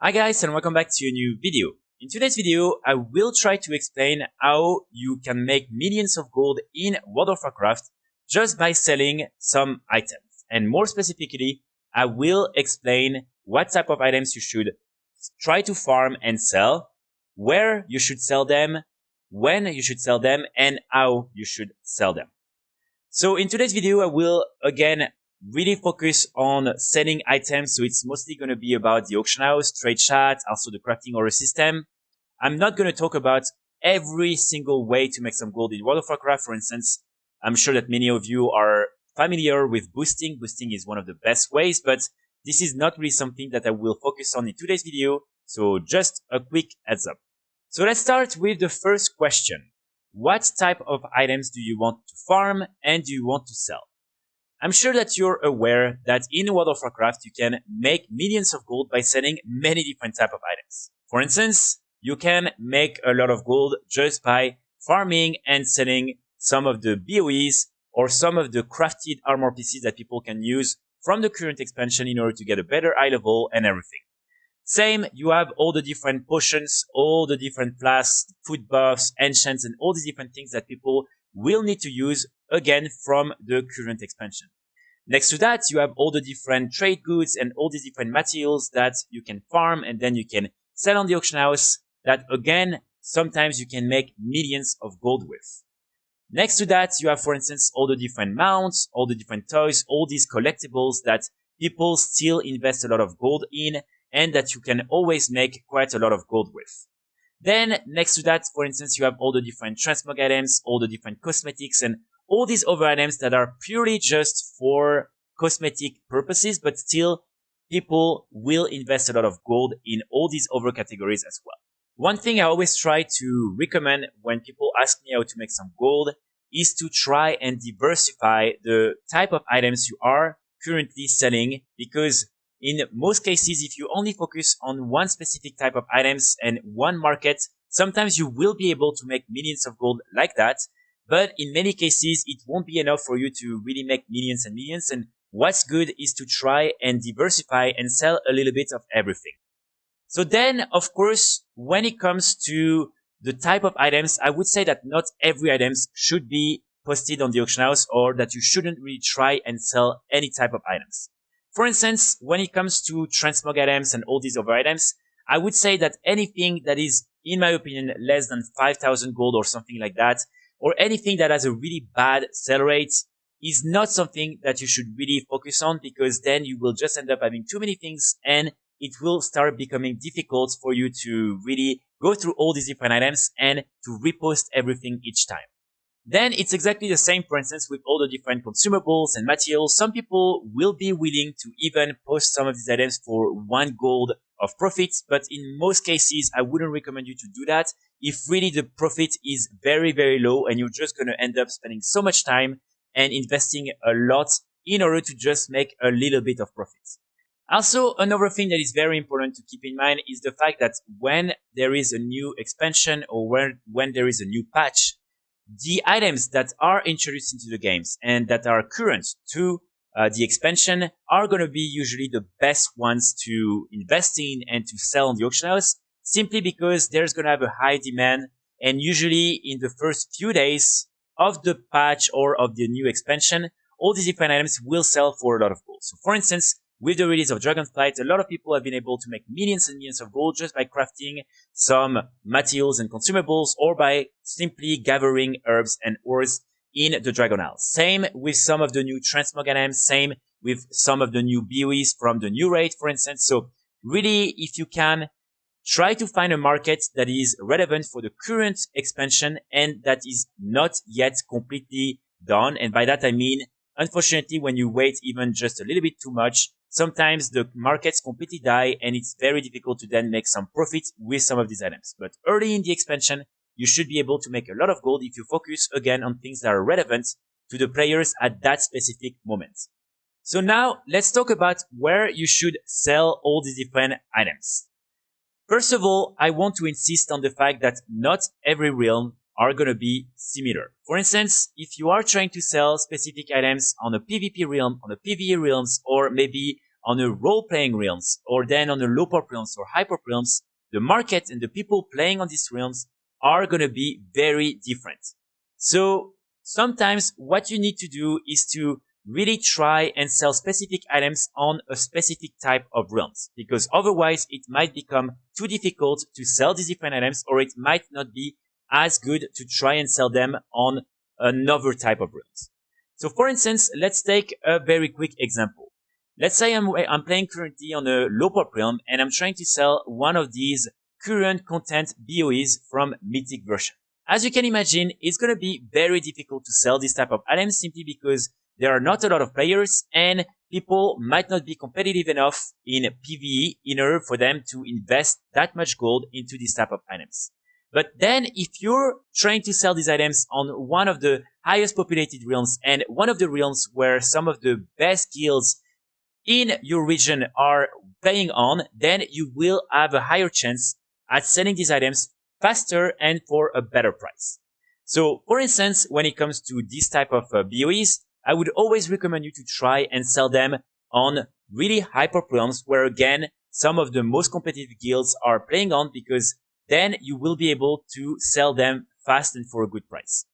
Hi guys, and welcome back to a new video. In today's video, I will try to explain how you can make millions of gold in World of Warcraft just by selling some items. And more specifically, I will explain what type of items you should try to farm and sell, where you should sell them, when you should sell them, and how you should sell them. So in today's video, I will again really focus on selling items. So it's mostly going to be about the auction house, trade chat, also the crafting order system. I'm not going to talk about every single way to make some gold in World of Warcraft. For instance, I'm sure that many of you are familiar with boosting. Boosting is one of the best ways, but this is not really something that I will focus on in today's video. So just a quick heads up. So let's start with the first question. What type of items do you want to farm and do you want to sell? I'm sure that you're aware that in World of Warcraft, you can make millions of gold by selling many different type of items. For instance, you can make a lot of gold just by farming and selling some of the BoEs or some of the crafted armor pieces that people can use from the current expansion in order to get a better eye level and everything. Same, you have all the different potions, all the different flasks, food buffs, enchants, and all these different things that people will need to use again from the current expansion. Next to that, you have all the different trade goods and all these different materials that you can farm and then you can sell on the auction house that again, sometimes you can make millions of gold with. Next to that, you have, for instance, all the different mounts, all the different toys, all these collectibles that people still invest a lot of gold in and that you can always make quite a lot of gold with. Then next to that, for instance, you have all the different transmog items, all the different cosmetics and all these other items that are purely just for cosmetic purposes, but still people will invest a lot of gold in all these other categories as well. One thing I always try to recommend when people ask me how to make some gold is to try and diversify the type of items you are currently selling, because in most cases, if you only focus on one specific type of items and one market, sometimes you will be able to make millions of gold like that. But in many cases, it won't be enough for you to really make millions and millions. And what's good is to try and diversify and sell a little bit of everything. So then, of course, when it comes to the type of items, I would say that not every items should be posted on the auction house, or that you shouldn't really try and sell any type of items. For instance, when it comes to transmog items and all these other items, I would say that anything that is, in my opinion, less than 5,000 gold or something like that, or anything that has a really bad sell rate, is not something that you should really focus on, because then you will just end up having too many things and it will start becoming difficult for you to really go through all these different items and to repost everything each time. Then it's exactly the same, for instance, with all the different consumables and materials. Some people will be willing to even post some of these items for 1 gold of profits, but in most cases, I wouldn't recommend you to do that if really the profit is very, very low and you're just going to end up spending so much time and investing a lot in order to just make a little bit of profits. Also, another thing that is very important to keep in mind is the fact that when there is a new expansion or when there is a new patch, the items that are introduced into the games and that are current to the expansion are going to be usually the best ones to invest in and to sell on the auction house, simply because there's going to have a high demand, and usually in the first few days of the patch or of the new expansion, all these different items will sell for a lot of gold. So for instance, with the release of Dragonflight, a lot of people have been able to make millions and millions of gold just by crafting some materials and consumables, or by simply gathering herbs and ores in the Dragon Isle. Same with some of the new transmog items, same with some of the new BoEs from the new raid, for instance. So really, if you can, try to find a market that is relevant for the current expansion and that is not yet completely done. And by that I mean, unfortunately, when you wait even just a little bit too much, sometimes the markets completely die and it's very difficult to then make some profit with some of these items. But early in the expansion, you should be able to make a lot of gold if you focus again on things that are relevant to the players at that specific moment. So now let's talk about where you should sell all these different items. First of all, I want to insist on the fact that not every realm are going to be similar. For instance, if you are trying to sell specific items on a PvP realm, on a PvE realms, or maybe on the role-playing realms, or then on the low-pop realms or high-pop realms, the market and the people playing on these realms are going to be very different. So sometimes what you need to do is to really try and sell specific items on a specific type of realms, because otherwise it might become too difficult to sell these different items, or it might not be as good to try and sell them on another type of realms. So for instance, let's take a very quick example. Let's say I'm playing currently on a low pop realm and I'm trying to sell one of these current content BoEs from Mythic version. As you can imagine, it's going to be very difficult to sell this type of items simply because there are not a lot of players and people might not be competitive enough in PvE in order for them to invest that much gold into this type of items. But then if you're trying to sell these items on one of the highest populated realms and one of the realms where some of the best guilds in your region are playing on, then you will have a higher chance at selling these items faster and for a better price. So for instance, when it comes to this type of BoEs, I would always recommend you to try and sell them on really hyper realms where again, some of the most competitive guilds are playing on, because then you will be able to sell them fast and for a good price.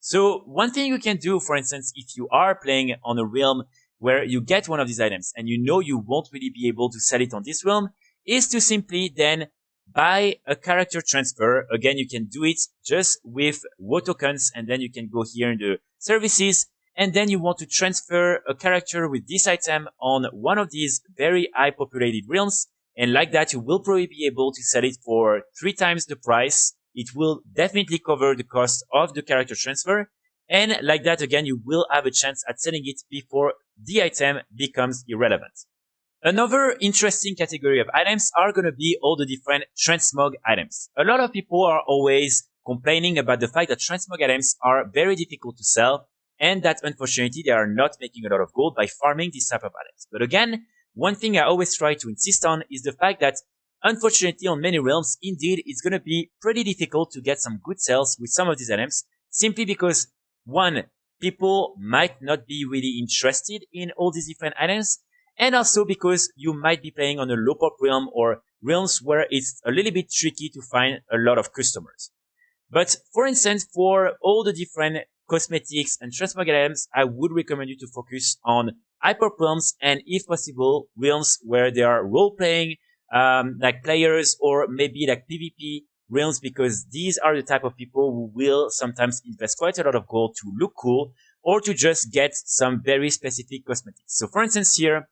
So one thing you can do, for instance, if you are playing on a realm where you get one of these items and you know you won't really be able to sell it on this realm, is to simply then buy a character transfer. Again, you can do it just with WoW tokens, and then you can go here in the services, and then you want to transfer a character with this item on one of these very high populated realms, and like that you will probably be able to sell it for 3 times the price. It will definitely cover the cost of the character transfer, and like that again you will have a chance at selling it before the item becomes irrelevant. Another interesting category of items are going to be all the different transmog items. A lot of people are always complaining about the fact that transmog items are very difficult to sell, and that unfortunately they are not making a lot of gold by farming this type of items. But again, one thing I always try to insist on is the fact that unfortunately on many realms, indeed, it's going to be pretty difficult to get some good sales with some of these items, simply because one, people might not be really interested in all these different items, and also because you might be playing on a low pop realm or realms where it's a little bit tricky to find a lot of customers. But for instance, for all the different cosmetics and transmog items, I would recommend you to focus on hyper realms, and if possible, realms where they are role playing, like players, or maybe like PvP realms, because these are the type of people who will sometimes invest quite a lot of gold to look cool or to just get some very specific cosmetics. So for instance, here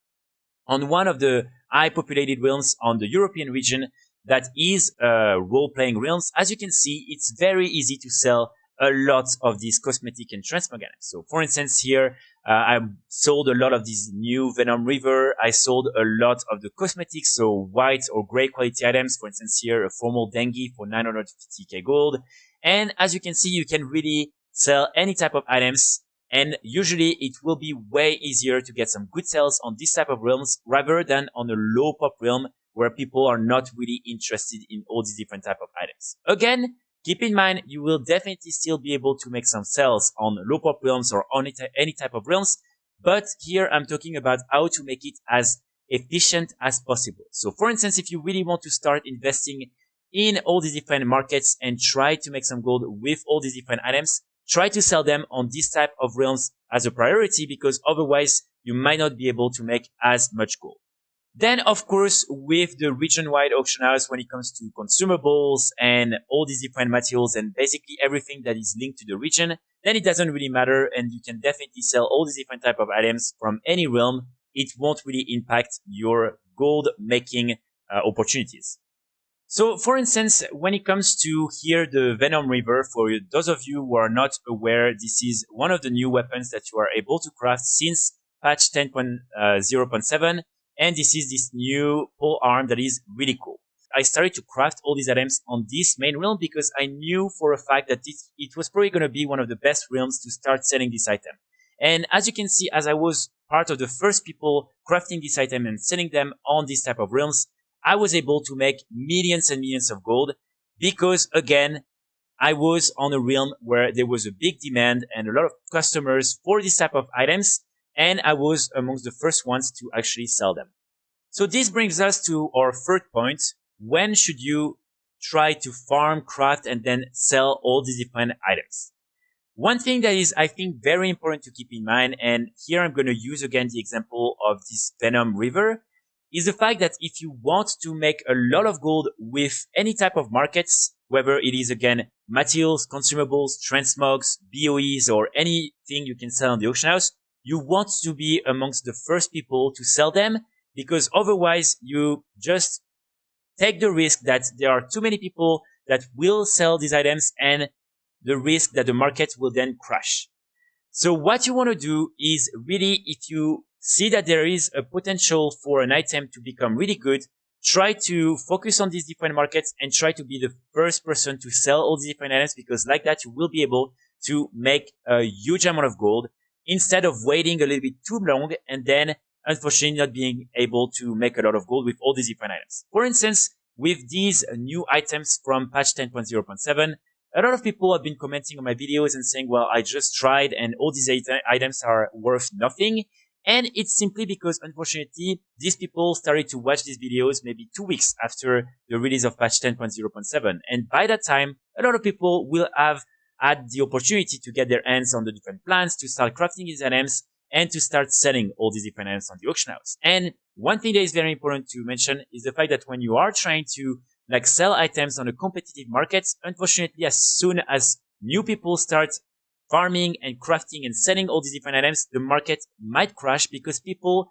on one of the high populated realms on the European region that is role-playing realms, as you can see, it's very easy to sell a lot of these cosmetic and transmog items. So for instance, here I sold a lot of these new Venom River. I sold a lot of the cosmetics, so white or gray quality items. For instance, here a formal Dengue for 950k gold. And as you can see, you can really sell any type of items. And usually it will be way easier to get some good sales on this type of realms rather than on a low pop realm where people are not really interested in all these different type of items. Again, keep in mind, you will definitely still be able to make some sales on low pop realms or on any type of realms. But here I'm talking about how to make it as efficient as possible. So for instance, if you really want to start investing in all these different markets and try to make some gold with all these different items, try to sell them on this type of realms as a priority, because otherwise you might not be able to make as much gold. Then, of course, with the region-wide auction house, when it comes to consumables and all these different materials and basically everything that is linked to the region, then it doesn't really matter, and you can definitely sell all these different type of items from any realm. It won't really impact your gold making opportunities. So, for instance, when it comes to here the Venom River, for those of you who are not aware, this is one of the new weapons that you are able to craft since patch 10.0.7, and this is this new pole arm that is really cool. I started to craft all these items on this main realm because I knew for a fact that it was probably going to be one of the best realms to start selling this item. And as you can see, as I was part of the first people crafting this item and selling them on this type of realms, I was able to make millions and millions of gold because, again, I was on a realm where there was a big demand and a lot of customers for this type of items. and I was amongst the first ones to actually sell them. So this brings us to our third point. When should you try to farm, craft, and then sell all these different items? One thing that is, I think, very important to keep in mind, and here I'm going to use again the example of this Venom River, is the fact that if you want to make a lot of gold with any type of markets, whether it is again materials, consumables, transmogs, BoEs, or anything you can sell on the auction house, you want to be amongst the first people to sell them, because otherwise you just take the risk that there are too many people that will sell these items and the risk that the market will then crash. So what you want to do is really, if you see that there is a potential for an item to become really good, try to focus on these different markets and try to be the first person to sell all these different items, because like that you will be able to make a huge amount of gold instead of waiting a little bit too long and then unfortunately not being able to make a lot of gold with all these different items. For instance, with these new items from patch 10.0.7, a lot of people have been commenting on my videos and saying, well, I just tried and all these items are worth nothing. And it's simply because, unfortunately, these people started to watch these videos maybe 2 weeks after the release of patch 10.0.7. And by that time, a lot of people will have had the opportunity to get their hands on the different plans, to start crafting these items, and to start selling all these different items on the auction house. And one thing that is very important to mention is the fact that when you are trying to sell items on a competitive market, unfortunately, as soon as new people start farming and crafting and selling all these different items, the market might crash because people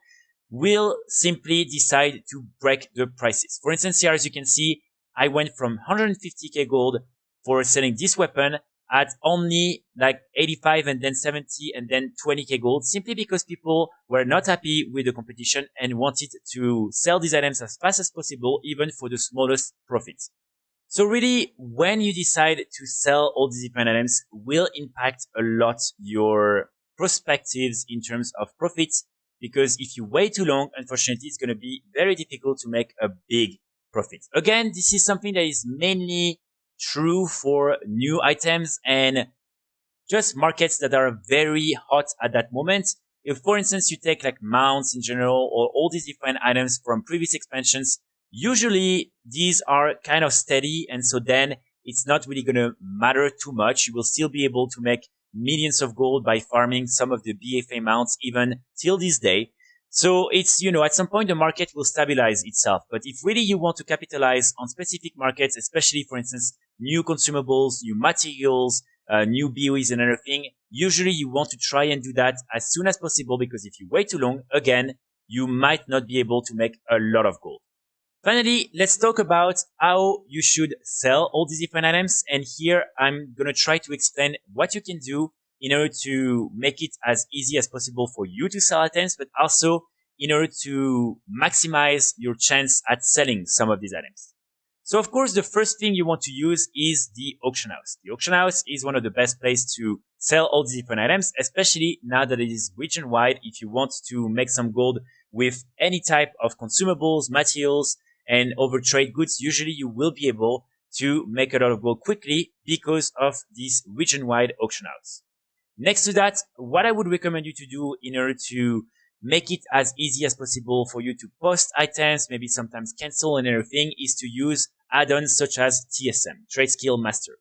will simply decide to break the prices. For instance, here, as you can see, I went from 150k gold for selling this weapon at only 85 and then 70 and then 20k gold, simply because people were not happy with the competition and wanted to sell these items as fast as possible, even for the smallest profits. So really, when you decide to sell all these different items will impact a lot your perspectives in terms of profits, because if you wait too long, unfortunately, it's going to be very difficult to make a big profit. Again, this is something that is mainly true for new items and just markets that are very hot at that moment. If, for instance, you take mounts in general or all these different items from previous expansions, usually these are kind of steady, and so then it's not really going to matter too much. You will still be able to make millions of gold by farming some of the BFA mounts even till this day. So it's, at some point the market will stabilize itself. But if really you want to capitalize on specific markets, especially, for instance, new consumables, new materials, new BoEs and everything, usually you want to try and do that as soon as possible, because if you wait too long, again, you might not be able to make a lot of gold. Finally, let's talk about how you should sell all these different items. And here I'm going to try to explain what you can do in order to make it as easy as possible for you to sell items, but also in order to maximize your chance at selling some of these items. So of course, the first thing you want to use is the auction house. The auction house is one of the best places to sell all these different items, especially now that it is region wide. If you want to make some gold with any type of consumables, materials, and over trade goods, usually you will be able to make a lot of gold quickly because of this region wide auction house. Next to that, what I would recommend you to do in order to make it as easy as possible for you to post items, maybe sometimes cancel and everything, is to use add-ons such as TSM, Trade Skill Master.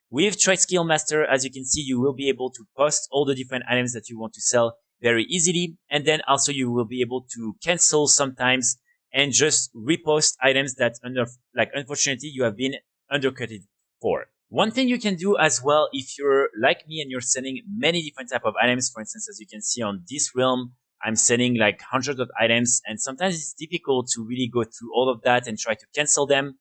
With Trade Skill Master, as you can see, you will be able to post all the different items that you want to sell very easily. And then also you will be able to cancel sometimes and just repost items that unfortunately you have been undercutted for. One thing you can do as well, if you're like me and you're selling many different type of items, for instance, as you can see on this realm, I'm selling hundreds of items, and sometimes it's difficult to really go through all of that and try to cancel them.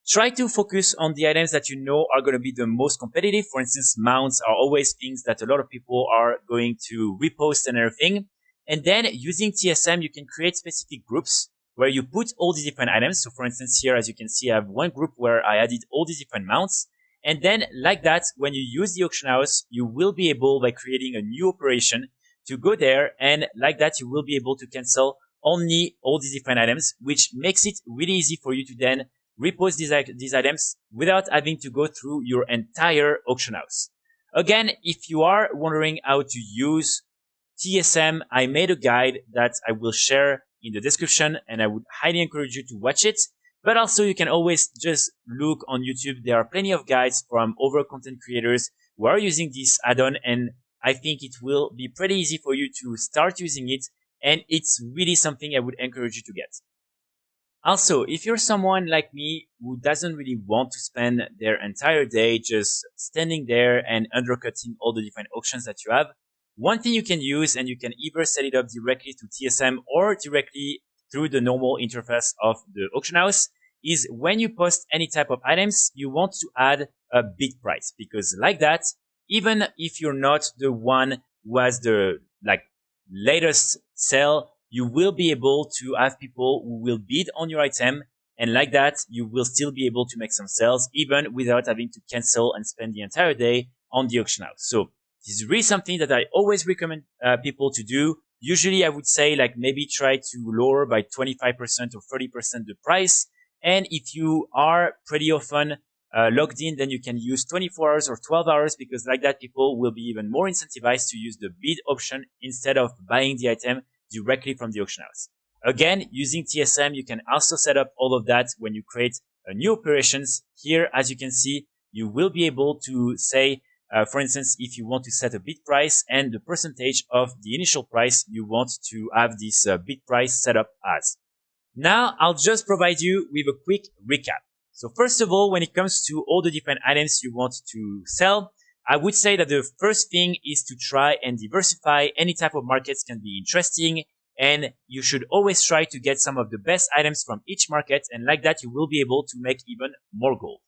Try to focus on the items that you know are going to be the most competitive. For instance, mounts are always things that a lot of people are going to repost and everything. And then using TSM, you can create specific groups where you put all these different items. So for instance, here, as you can see, I have one group where I added all these different mounts. And then like that, when you use the auction house, you will be able, by creating a new operation, to go there. And like that, you will be able to cancel only all these different items, which makes it really easy for you to then repost these items without having to go through your entire auction house. Again, if you are wondering how to use TSM, I made a guide that I will share in the description, and I would highly encourage you to watch it. But also you can always just look on YouTube. There are plenty of guides from other content creators who are using this add-on, and I think it will be pretty easy for you to start using it, and it's really something I would encourage you to get. Also, if you're someone like me who doesn't really want to spend their entire day just standing there and undercutting all the different auctions that you have, one thing you can use, and you can either set it up directly to TSM or directly through the normal interface of the auction house, is when you post any type of items, you want to add a bid price, because like that, even if you're not the one who has the latest sale, you will be able to have people who will bid on your item, and like that, you will still be able to make some sales even without having to cancel and spend the entire day on the auction house. So this is really something that I always recommend people to do. Usually I would say maybe try to lower by 25% or 30% the price. And if you are pretty often logged in, then you can use 24 hours or 12 hours, because like that, people will be even more incentivized to use the bid option instead of buying the item directly from the auction house. Again, using TSM, you can also set up all of that when you create new operations. Here, as you can see, you will be able to say, for instance, if you want to set a bid price and the percentage of the initial price you want to have this bid price set up as. Now, I'll just provide you with a quick recap. So first of all, when it comes to all the different items you want to sell, I would say that the first thing is to try and diversify. Any type of markets can be interesting, and you should always try to get some of the best items from each market, and like that, you will be able to make even more gold.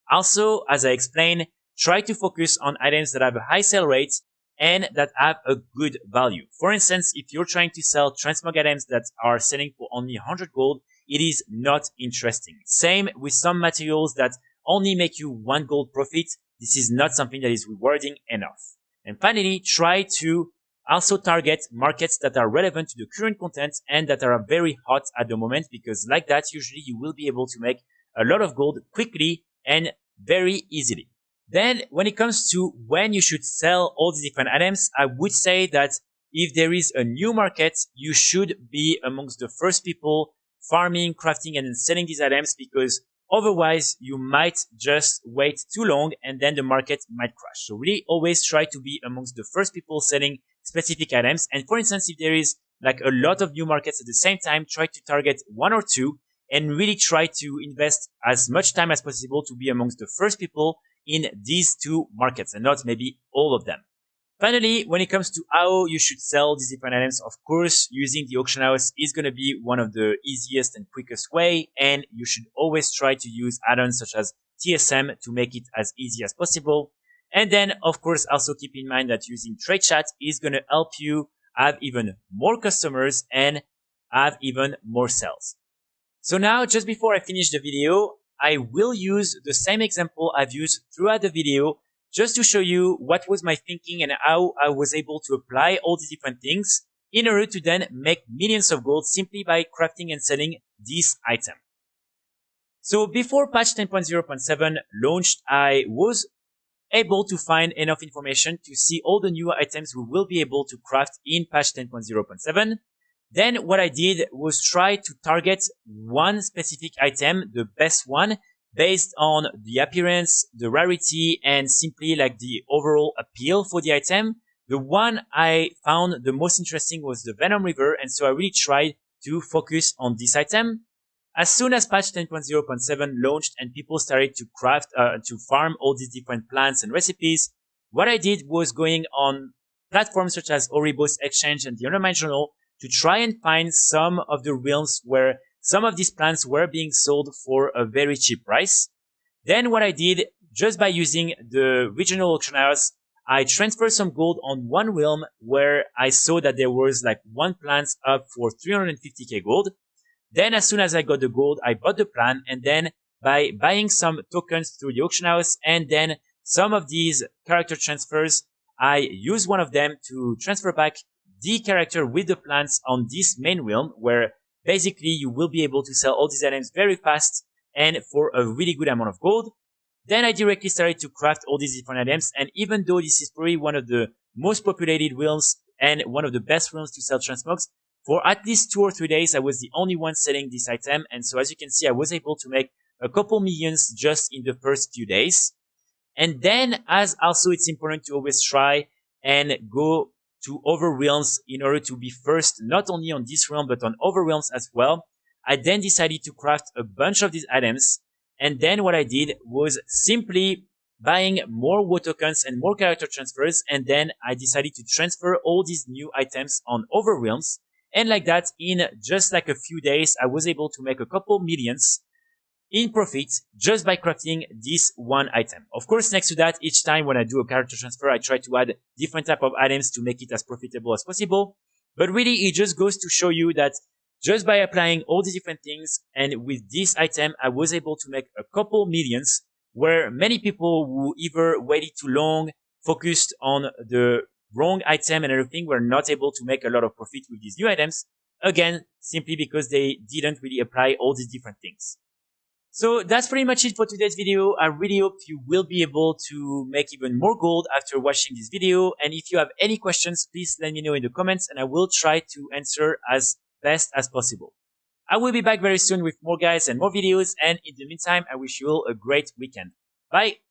Also, as I explained, try to focus on items that have a high sale rate and that have a good value. For instance, if you're trying to sell transmog items that are selling for only 100 gold, it is not interesting. Same with some materials that only make you 1 gold profit. This is not something that is rewarding enough. And finally, try to also target markets that are relevant to the current content and that are very hot at the moment, because like that, usually you will be able to make a lot of gold quickly and very easily. Then when it comes to when you should sell all these different items, I would say that if there is a new market, you should be amongst the first people farming, crafting, and then selling these items, because otherwise you might just wait too long and then the market might crash. So really always try to be amongst the first people selling specific items. And for instance, if there is a lot of new markets at the same time, try to target 1 or 2 and really try to invest as much time as possible to be amongst the first people in these 2 markets and not maybe all of them. Finally, when it comes to how you should sell these different items, of course, using the auction house is going to be one of the easiest and quickest way, and you should always try to use add-ons such as TSM to make it as easy as possible. And then, of course, also keep in mind that using trade chat is going to help you have even more customers and have even more sales. So now, just before I finish the video, I will use the same example I've used throughout the video, just to show you what was my thinking and how I was able to apply all these different things in order to then make millions of gold simply by crafting and selling this item. So before patch 10.0.7 launched, I was able to find enough information to see all the new items we will be able to craft in patch 10.0.7. Then what I did was try to target one specific item, the best one, based on the appearance, the rarity, and simply the overall appeal for the item. The one I found the most interesting was the Venom River, and so I really tried to focus on this item. As soon as patch 10.0.7 launched and people started to craft, to farm all these different plants and recipes, what I did was going on platforms such as Oribos Exchange and the Undermine Journal to try and find some of the realms where some of these plants were being sold for a very cheap price. Then what I did, just by using the regional auction house, I transferred some gold on one realm where I saw that there was 1 plant up for 350k gold. Then as soon as I got the gold, I bought the plant, and then by buying some tokens through the auction house and then some of these character transfers, I used one of them to transfer back the character with the plants on this main realm, where basically you will be able to sell all these items very fast and for a really good amount of gold. Then I directly started to craft all these different items, and even though this is probably one of the most populated realms and one of the best realms to sell transmogs. For at least 2 or 3 days, I was the only one selling this item. And so as you can see, I was able to make a couple millions just in the first few days. And then, as also it's important to always try and go to other realms in order to be first, not only on this realm, but on other realms as well. I then decided to craft a bunch of these items. And then what I did was simply buying more WoW tokens and more character transfers. And then I decided to transfer all these new items on other realms. And like that, in just like a few days, I was able to make a couple millions in profit just by crafting this one item. Of course, next to that, each time when I do a character transfer, I try to add different type of items to make it as profitable as possible. But really, it just goes to show you that just by applying all these different things and with this item, I was able to make a couple millions, where many people who either waited too long, focused on the wrong item and everything, were not able to make a lot of profit with these new items. Again, simply because they didn't really apply all these different things. So that's pretty much it for today's video. I really hope you will be able to make even more gold after watching this video. And if you have any questions, please let me know in the comments and I will try to answer as best as possible. I will be back very soon with more guides and more videos. And in the meantime, I wish you all a great weekend. Bye!